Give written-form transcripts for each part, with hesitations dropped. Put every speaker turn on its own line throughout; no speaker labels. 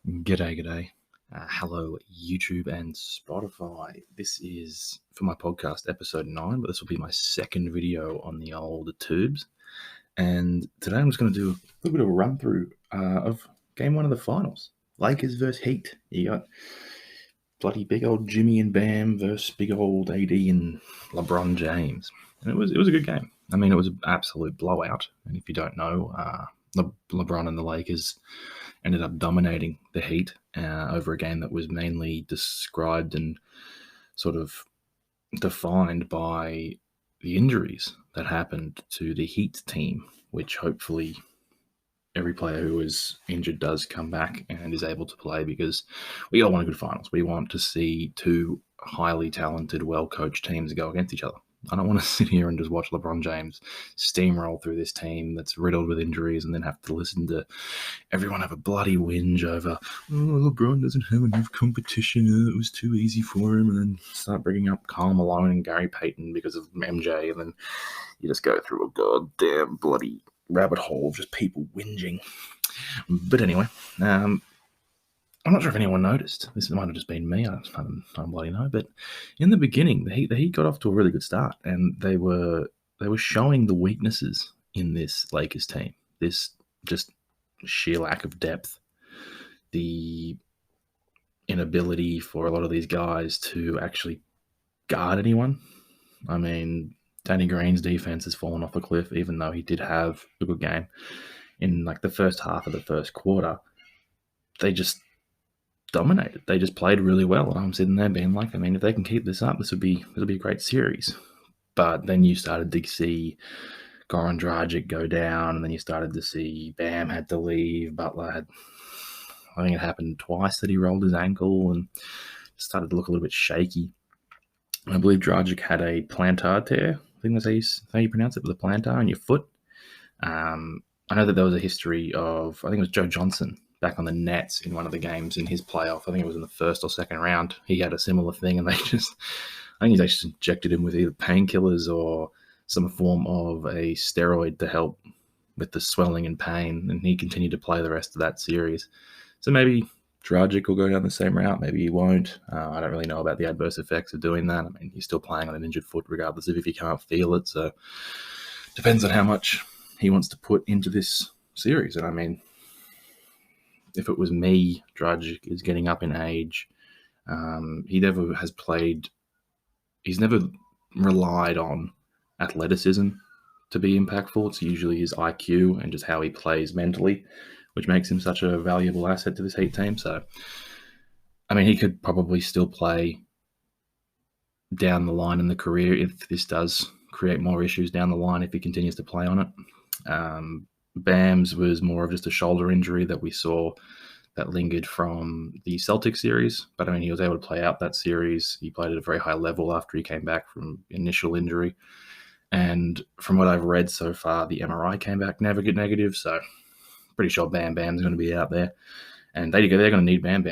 G'day. Hello, YouTube and Spotify. This is for my podcast, episode 9, but this will be my second video on the old tubes. And today I'm just going to do a little bit of a run through of game 1 of the finals. Lakers versus Heat. You got bloody big old Jimmy and Bam versus big old AD and LeBron James. And it was a good game. I mean, it was an absolute blowout. And if you don't know, LeBron and the Lakers ended up dominating the Heat over a game that was mainly described and sort of defined by the injuries that happened to the Heat team, which hopefully every player who is injured does come back and is able to play, because we all want a good finals. We want to see two highly talented, well-coached teams go against each other. I don't want to sit here and just watch LeBron James steamroll through this team that's riddled with injuries and then have to listen to everyone have a bloody whinge over, LeBron doesn't have enough competition, it was too easy for him, and then start bringing up Karl Malone and Gary Payton because of MJ, and then you just go through a goddamn bloody rabbit hole of just people whinging. But anyway, I'm not sure if anyone noticed. This might have just been me. I don't bloody know. But in the beginning, the Heat got off to a really good start, and they were showing the weaknesses in this Lakers team. This just sheer lack of depth, the inability for a lot of these guys to actually guard anyone. I mean, Danny Green's defense has fallen off a cliff, even though he did have a good game in like the first half of the first quarter. They just dominated. They just played really well. And I'm sitting there being like, I mean, if they can keep this up, this would be a great series. But then you started to see Goran Dragic go down, and then you started to see Bam had to leave. Butler had, I think it happened twice that he rolled his ankle and started to look a little bit shaky. I believe Dragic had a plantar tear. I think that's how you pronounce it, with a plantar in your foot. I know that there was a history of, I think it was Joe Johnson back on the Nets in one of the games in his playoff. I think it was in the first or second round. He had a similar thing, and I think he's actually injected him with either painkillers or some form of a steroid to help with the swelling and pain, and he continued to play the rest of that series. So maybe Dragic will go down the same route, maybe he won't. I don't really know about the adverse effects of doing that. I mean, he's still playing on an injured foot regardless of if he can't feel it, so depends on how much he wants to put into this series. And I mean, if it was me, Dragic is getting up in age. He never has played. He's never relied on athleticism to be impactful. It's usually his IQ and just how he plays mentally, which makes him such a valuable asset to this Heat team. So, I mean, he could probably still play down the line in the career if this does create more issues down the line, if he continues to play on it. Bam's was more of just a shoulder injury that we saw that lingered from the Celtics series. But I mean, he was able to play out that series. He played at a very high level after he came back from initial injury. And from what I've read so far, the MRI came back negative. So pretty sure Bam's going to be out there. And they're going to need Bam.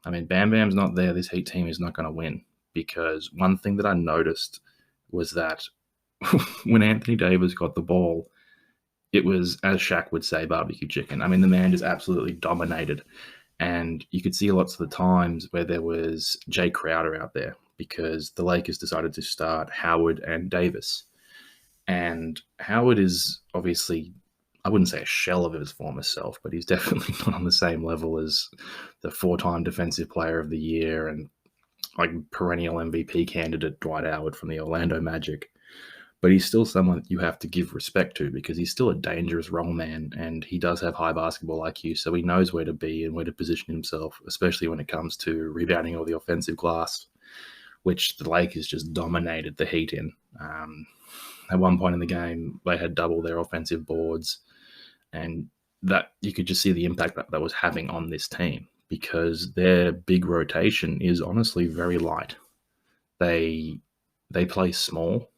I mean, Bam's not there. This Heat team is not going to win. Because one thing that I noticed was that when Anthony Davis got the ball, it was, as Shaq would say, barbecue chicken. I mean, the man just absolutely dominated. And you could see lots of the times where there was Jay Crowder out there, because the Lakers decided to start Howard and Davis. And Howard is obviously, I wouldn't say a shell of his former self, but he's definitely not on the same level as the 4-time Defensive Player of the Year and like perennial MVP candidate Dwight Howard from the Orlando Magic. But he's still someone that you have to give respect to, because he's still a dangerous role man, and he does have high basketball IQ, so he knows where to be and where to position himself, especially when it comes to rebounding all the offensive glass, which the Lakers just dominated the Heat in. At one point in the game, they had double their offensive boards, and that you could just see the impact that was having on this team, because their big rotation is honestly very light. They play small,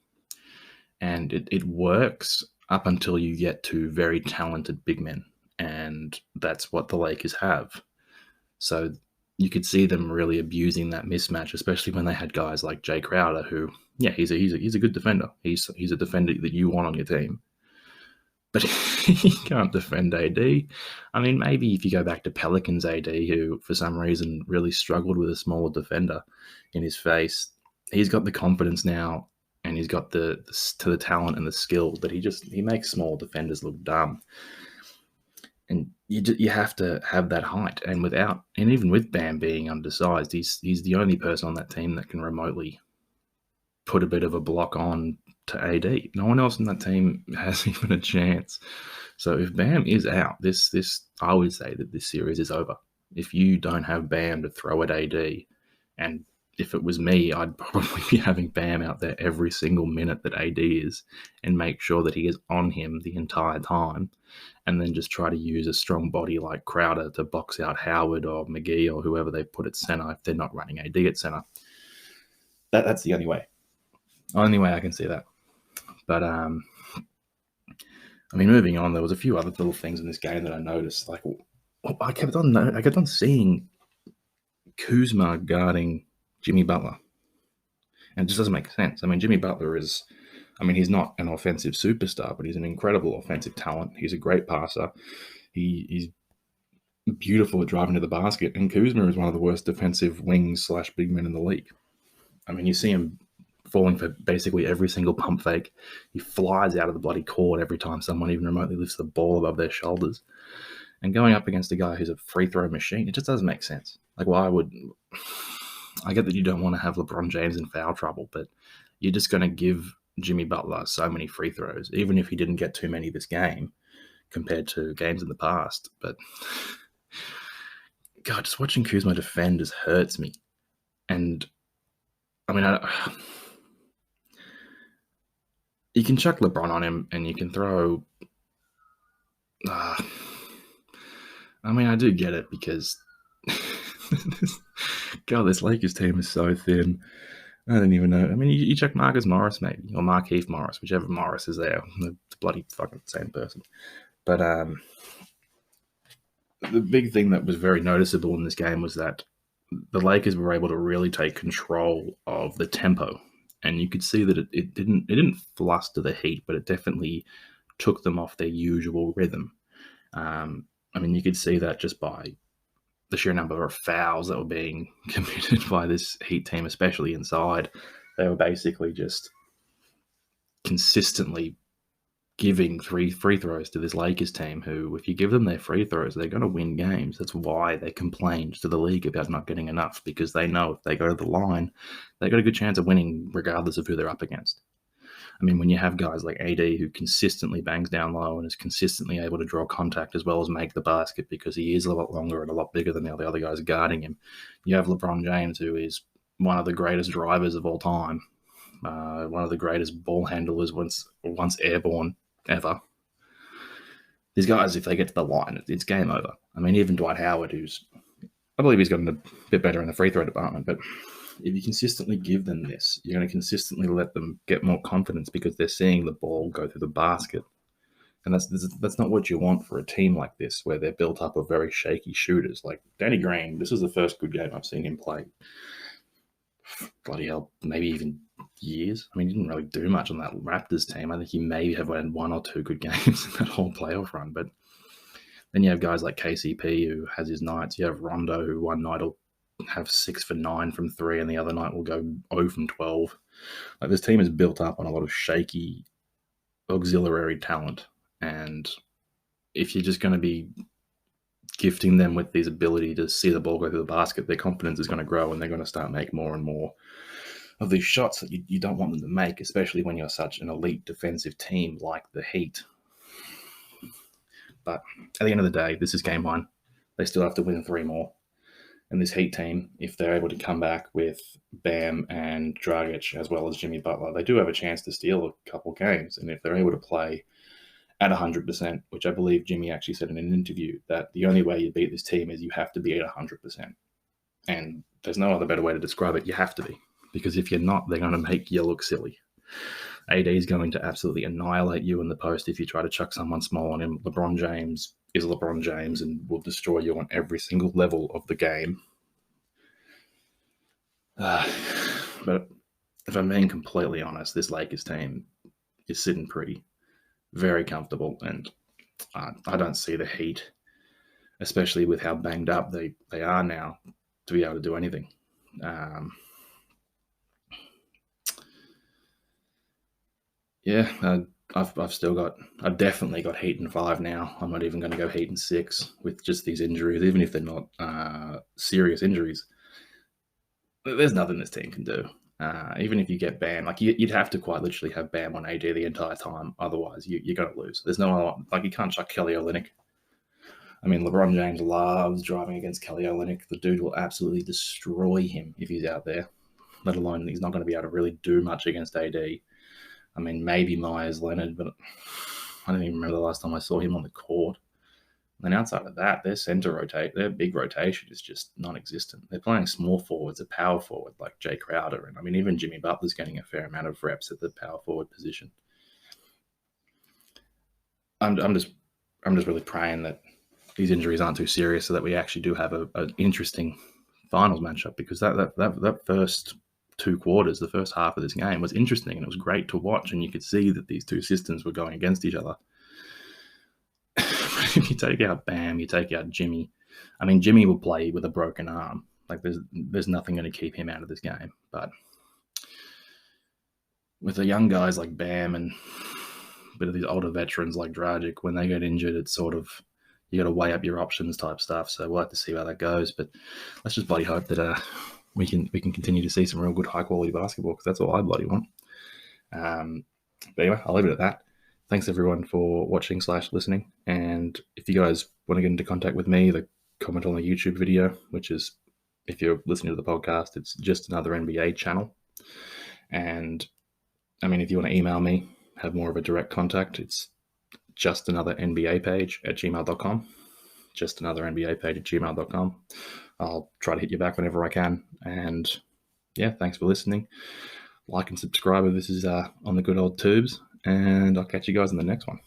and it works up until you get to very talented big men, and that's what the Lakers have. So you could see them really abusing that mismatch, especially when they had guys like Jay Crowder, who, yeah, he's a good defender. He's a defender that you want on your team. but he can't defend AD. I mean, maybe if you go back to Pelicans AD, who for some reason really struggled with a smaller defender in his face, he's got the confidence now, and he's got the talent and the skill, but he makes small defenders look dumb. And you have to have that height, and even with Bam being undersized, he's the only person on that team that can remotely put a bit of a block on to AD. No one else in that team has even a chance. So if Bam is out, this I would say that this series is over. If you don't have Bam to throw at AD, and if it was me, I'd probably be having Bam out there every single minute that AD is, and make sure that he is on him the entire time, and then just try to use a strong body like Crowder to box out Howard or McGee or whoever they put at center if they're not running AD at center. That's the only way. Only way I can see that. But I mean, moving on, there was a few other little things in this game that I noticed. Like I kept on seeing Kuzma guarding Jimmy Butler, and it just doesn't make sense. I mean, Jimmy Butler is, I mean, he's not an offensive superstar, but he's an incredible offensive talent. He's a great passer. He's beautiful at driving to the basket, and Kuzma is one of the worst defensive wings / big men in the league. I mean, you see him falling for basically every single pump fake. He flies out of the bloody court every time someone even remotely lifts the ball above their shoulders. And going up against a guy who's a free throw machine, it just doesn't make sense. Like, why would... I get that you don't want to have LeBron James in foul trouble, but you're just going to give Jimmy Butler so many free throws, even if he didn't get too many this game compared to games in the past. But, God, just watching Kuzma defend just hurts me. And, I mean, you can chuck LeBron on him, and you can throw... I mean, I do get it, because... God, this Lakers team is so thin. I don't even know. I mean, you check Marcus Morris, maybe, or Markieff Morris, whichever Morris is there. The bloody fucking same person. But the big thing that was very noticeable in this game was that the Lakers were able to really take control of the tempo, and you could see that it didn't fluster the Heat, but it definitely took them off their usual rhythm. I mean, you could see that just by the sheer number of fouls that were being committed by this Heat team, especially inside. They were basically just consistently giving free throws to this Lakers team, who, if you give them their free throws, they're going to win games. That's why they complained to the league about not getting enough, because they know if they go to the line, they got a good chance of winning regardless of who they're up against. I mean, when you have guys like AD who consistently bangs down low and is consistently able to draw contact as well as make the basket because he is a lot longer and a lot bigger than the other guys guarding him, you have LeBron James, who is one of the greatest drivers of all time, one of the greatest ball handlers once airborne ever. These guys, if they get to the line, it's game over. I mean, even Dwight Howard, I believe he's gotten a bit better in the free throw department, but if you consistently give them this, you're going to consistently let them get more confidence because they're seeing the ball go through the basket. And that's not what you want for a team like this, where they're built up of very shaky shooters. Like Danny Green, this is the first good game I've seen him play. Bloody hell, maybe even years. I mean, he didn't really do much on that Raptors team. I think he may have had one or two good games in that whole playoff run. But then you have guys like KCP, who has his nights. You have Rondo, who one night will have 6 for 9 from 3, and the other night will go 0 from 12. Like, this team is built up on a lot of shaky auxiliary talent, and if you're just going to be gifting them with this ability to see the ball go through the basket, their confidence is going to grow, and they're going to start making more and more of these shots that you don't want them to make, especially when you're such an elite defensive team like the Heat. But at the end of the day, this is game 1. They still have to win 3 more. And this Heat team, if they're able to come back with Bam and Dragic as well as Jimmy Butler, they do have a chance to steal a couple games. And if they're able to play at 100%, which I believe Jimmy actually said in an interview, that the only way you beat this team is you have to be at 100%. And there's no other better way to describe it. You have to be. Because if you're not, they're going to make you look silly. AD is going to absolutely annihilate you in the post if you try to chuck someone small on him. LeBron James is LeBron James and will destroy you on every single level of the game. But if I'm being completely honest, this Lakers team is sitting pretty. very comfortable, and I don't see the Heat, especially with how banged up they are now, to be able to do anything. Yeah, I've definitely got Heat in 5 now. I'm not even going to go Heat in 6 with just these injuries, even if they're not serious injuries. There's nothing this team can do. Even if you get Bam, like you'd have to quite literally have Bam on AD the entire time. Otherwise, you're going to lose. There's no, like, you can't chuck Kelly Olynyk. I mean, LeBron James loves driving against Kelly Olynyk. The dude will absolutely destroy him if he's out there, let alone he's not going to be able to really do much against AD. I mean, maybe Myers Leonard, but I don't even remember the last time I saw him on the court. And outside of that, their big rotation is just non-existent. They're playing small forwards, a power forward like Jay Crowder, and I mean, even Jimmy Butler's getting a fair amount of reps at the power forward position. I'm just really praying that these injuries aren't too serious, so that we actually do have an interesting finals matchup, because that first 2 quarters, the first half of this game was interesting and it was great to watch, and you could see that these two systems were going against each other. If you take out Bam, you take out Jimmy. I mean, Jimmy will play with a broken arm. Like, there's nothing going to keep him out of this game. But with the young guys like Bam and a bit of these older veterans like Dragic, when they get injured, it's sort of, you got to weigh up your options type stuff. So we'll have to see how that goes. But let's just bloody hope that we can continue to see some real good high quality basketball, because that's all I bloody want. But anyway, I'll leave it at that. Thanks everyone for watching / listening. And if you guys want to get into contact with me, the comment on the YouTube video, which is, if you're listening to the podcast, it's Just Another NBA channel. And I mean, if you want to email me, have more of a direct contact, it's Just Another NBA page at gmail.com. Just Another NBA page at gmail.com. I'll try to hit you back whenever I can. And yeah, thanks for listening. Like and subscribe if this is on the good old tubes. And I'll catch you guys in the next one.